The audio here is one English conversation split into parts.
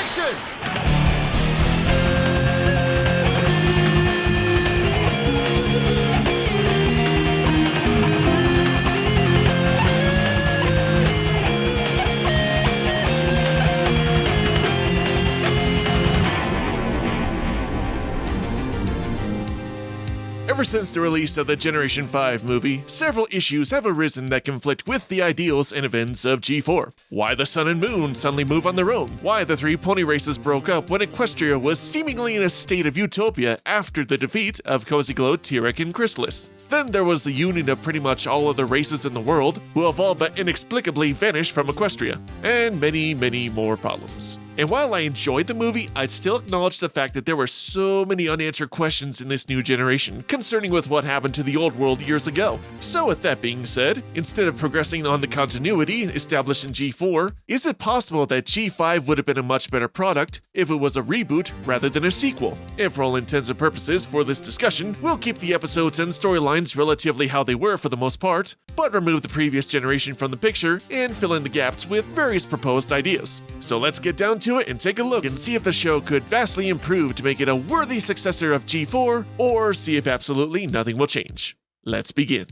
action! Ever since the release of the Generation 5 movie, several issues have arisen that conflict with the ideals and events of G4. Why the Sun and Moon suddenly move on their own, why the three pony races broke up when Equestria was seemingly in a state of utopia after the defeat of Cozy Glow, T-Rex, and Chrysalis. Then there was the union of pretty much all of the races in the world, who have all but inexplicably vanished from Equestria, and many, many more problems. And while I enjoyed the movie, I'd still acknowledge the fact that there were so many unanswered questions in this new generation concerning with what happened to the old world years ago. So with that being said, instead of progressing on the continuity established in G4, is it possible that G5 would have been a much better product if it was a reboot rather than a sequel? And for all intents and purposes for this discussion, we'll keep the episodes and storylines relatively how they were for the most part, but remove the previous generation from the picture and fill in the gaps with various proposed ideas. So let's get down to it and take a look and see if the show could vastly improve to make it a worthy successor of G4, or see if absolutely nothing will change. Let's begin.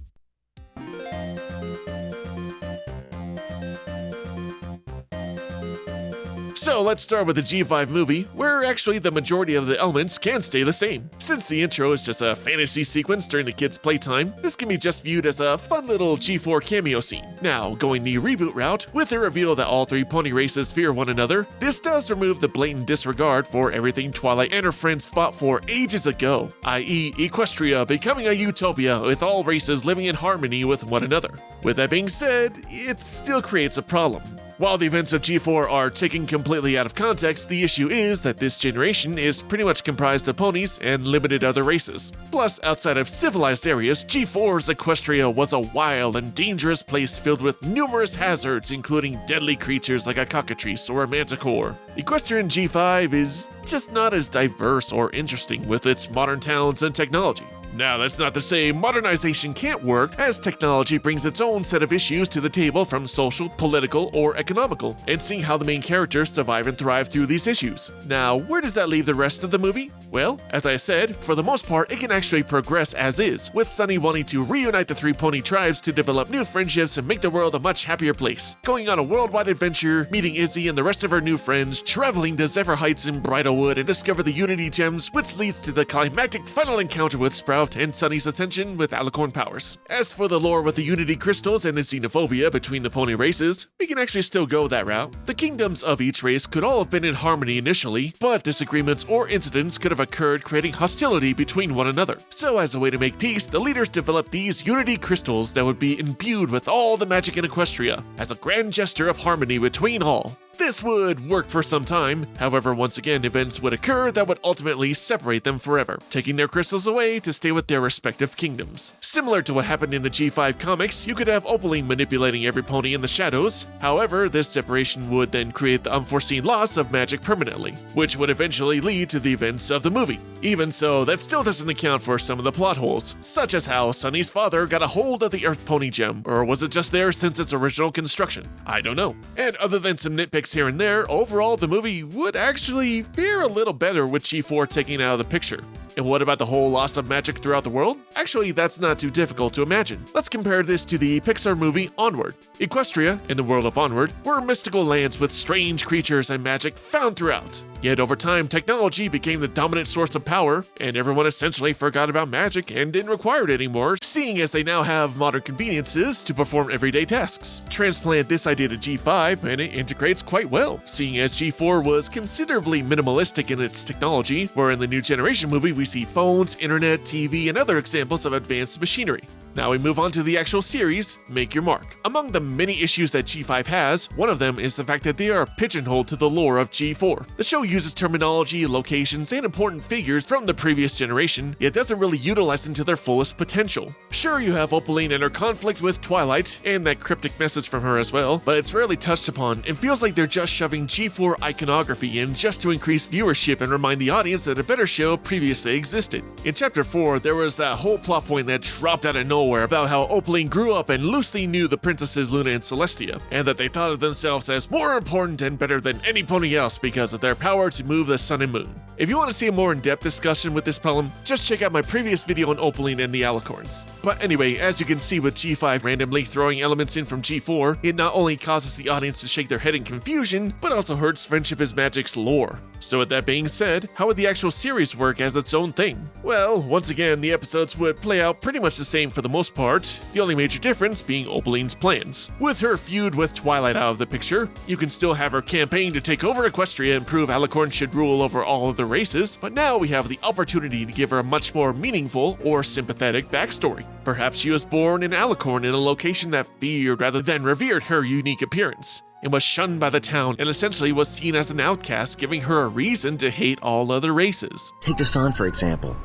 So let's start with the G5 movie, where actually the majority of the elements can stay the same. Since the intro is just a fantasy sequence during the kids' playtime, this can be just viewed as a fun little G4 cameo scene. Now, going the reboot route, with the reveal that all three pony races fear one another, this does remove the blatant disregard for everything Twilight and her friends fought for ages ago, i.e. Equestria becoming a utopia with all races living in harmony with one another. With that being said, it still creates a problem. While the events of G4 are taken completely out of context, the issue is that this generation is pretty much comprised of ponies and limited other races. Plus, outside of civilized areas, G4's Equestria was a wild and dangerous place filled with numerous hazards, including deadly creatures like a cockatrice or a manticore. Equestrian G5 is just not as diverse or interesting with its modern towns and technology. Now, that's not to say modernization can't work, as technology brings its own set of issues to the table from social, political, or economical, and seeing how the main characters survive and thrive through these issues. Now, where does that leave the rest of the movie? Well, as I said, for the most part, it can actually progress as is, with Sunny wanting to reunite the three pony tribes to develop new friendships and make the world a much happier place, going on a worldwide adventure, meeting Izzy and the rest of her new friends, traveling to Zephyr Heights and Bridalwood and discover the Unity Gems, which leads to the climactic final encounter with Sprout and Sunny's ascension with alicorn powers. As for the lore with the Unity crystals and the xenophobia between the pony races, we can actually still go that route. The kingdoms of each race could all have been in harmony initially, but disagreements or incidents could have occurred, creating hostility between one another. So as a way to make peace, the leaders developed these Unity crystals that would be imbued with all the magic in Equestria, as a grand gesture of harmony between all. This would work for some time, however once again events would occur that would ultimately separate them forever, taking their crystals away to stay with their respective kingdoms. Similar to what happened in the G5 comics, you could have Opaline manipulating every pony in the shadows, however this separation would then create the unforeseen loss of magic permanently, which would eventually lead to the events of the movie. Even so, that still doesn't account for some of the plot holes, such as how Sunny's father got a hold of the Earth Pony Gem, or was it just there since its original construction? I don't know. And other than some nitpicks here and there, overall the movie would actually fare a little better with G4 taken out of the picture. And what about the whole loss of magic throughout the world? Actually, that's not too difficult to imagine. Let's compare this to the Pixar movie Onward. Equestria, in the world of Onward, were mystical lands with strange creatures and magic found throughout. Yet over time, technology became the dominant source of power, and everyone essentially forgot about magic and didn't require it anymore, seeing as they now have modern conveniences to perform everyday tasks. Transplant this idea to G5, and it integrates quite well, seeing as G4 was considerably minimalistic in its technology, where in the new generation movie we see phones, internet, TV, and other examples of advanced machinery. Now we move on to the actual series, Make Your Mark. Among the many issues that G5 has, one of them is the fact that they are pigeonholed to the lore of G4. The show uses terminology, locations, and important figures from the previous generation, yet doesn't really utilize them to their fullest potential. Sure, you have Opaline and her conflict with Twilight, and that cryptic message from her as well, but it's rarely touched upon, and feels like they're just shoving G4 iconography in just to increase viewership and remind the audience that a better show previously existed. In Chapter 4, there was that whole plot point that dropped out of nowhere nowhere about how Opaline grew up and loosely knew the princesses Luna and Celestia, and that they thought of themselves as more important and better than any pony else because of their power to move the sun and moon. If you want to see a more in-depth discussion with this problem, just check out my previous video on Opaline and the Alicorns. But anyway, as you can see with G5 randomly throwing elements in from G4, it not only causes the audience to shake their head in confusion, but also hurts Friendship is Magic's lore. So with that being said, how would the actual series work as its own thing? Well, once again, the episodes would play out pretty much the same for the most part, the only major difference being Opaline's plans. With her feud with Twilight out of the picture, you can still have her campaign to take over Equestria and prove Alicorn should rule over all of the races, but now we have the opportunity to give her a much more meaningful or sympathetic backstory. Perhaps she was born in Alicorn in a location that feared rather than revered her unique appearance, and was shunned by the town and essentially was seen as an outcast, giving her a reason to hate all other races. Take Dasan, for example.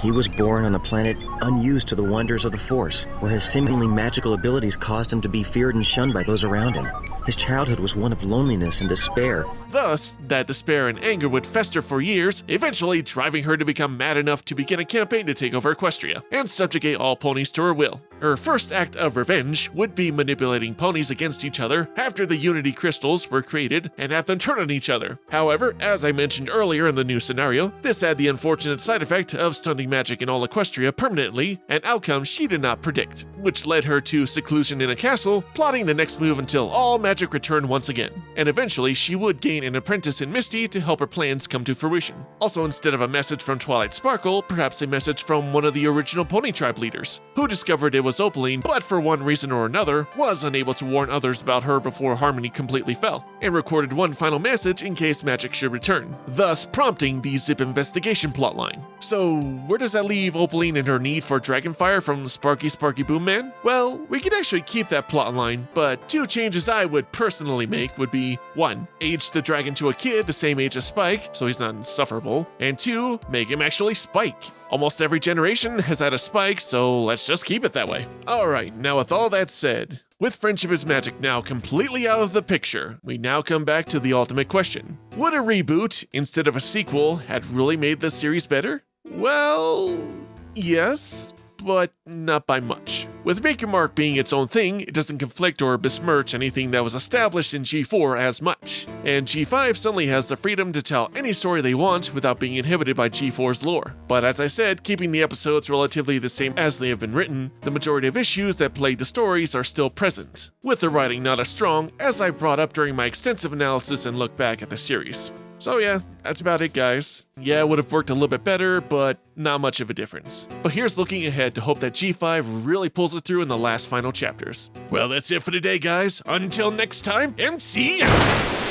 He was born on a planet unused to the wonders of the Force, where his seemingly magical abilities caused him to be feared and shunned by those around him. His childhood was one of loneliness and despair. Thus, that despair and anger would fester for years, eventually driving her to become mad enough to begin a campaign to take over Equestria and subjugate all ponies to her will. Her first act of revenge would be manipulating ponies against each other after the Unity Crystals were created and have them turn on each other. However, as I mentioned earlier in the new scenario, this had the unfortunate side effect of stunting magic in all Equestria permanently, an outcome she did not predict, which led her to seclusion in a castle, plotting the next move until all magic returned once again. And eventually, she would gain an apprentice in Misty to help her plans come to fruition. Also, instead of a message from Twilight Sparkle, perhaps a message from one of the original Pony Tribe leaders, who discovered it was Opaline, but for one reason or another, was unable to warn others about her before Harmony completely fell, and recorded one final message in case magic should return, thus prompting the Zip investigation plotline. So, where does that leave Opaline and her need for Dragonfire from Sparky Boom Man? Well, we can actually keep that plotline, but two changes I would personally make would be 1. Age the dragon to a kid the same age as Spike, so he's not insufferable, and 2. Make him actually Spike. Almost every generation has had a Spike, so let's just keep it that way. Alright, now with all that said, with Friendship is Magic now completely out of the picture, we now come back to the ultimate question. Would a reboot, instead of a sequel, had really made this series better? Well, yes, but not by much. With Make Your Mark being its own thing, it doesn't conflict or besmirch anything that was established in G4 as much. And G5 suddenly has the freedom to tell any story they want without being inhibited by G4's lore. But as I said, keeping the episodes relatively the same as they have been written, the majority of issues that plague the stories are still present, with the writing not as strong as I brought up during my extensive analysis and look back at the series. So yeah, that's about it, guys. Yeah, it would have worked a little bit better, but not much of a difference. But here's looking ahead to hope that G5 really pulls it through in the last final chapters. Well, that's it for today, guys. Until next time, MC out!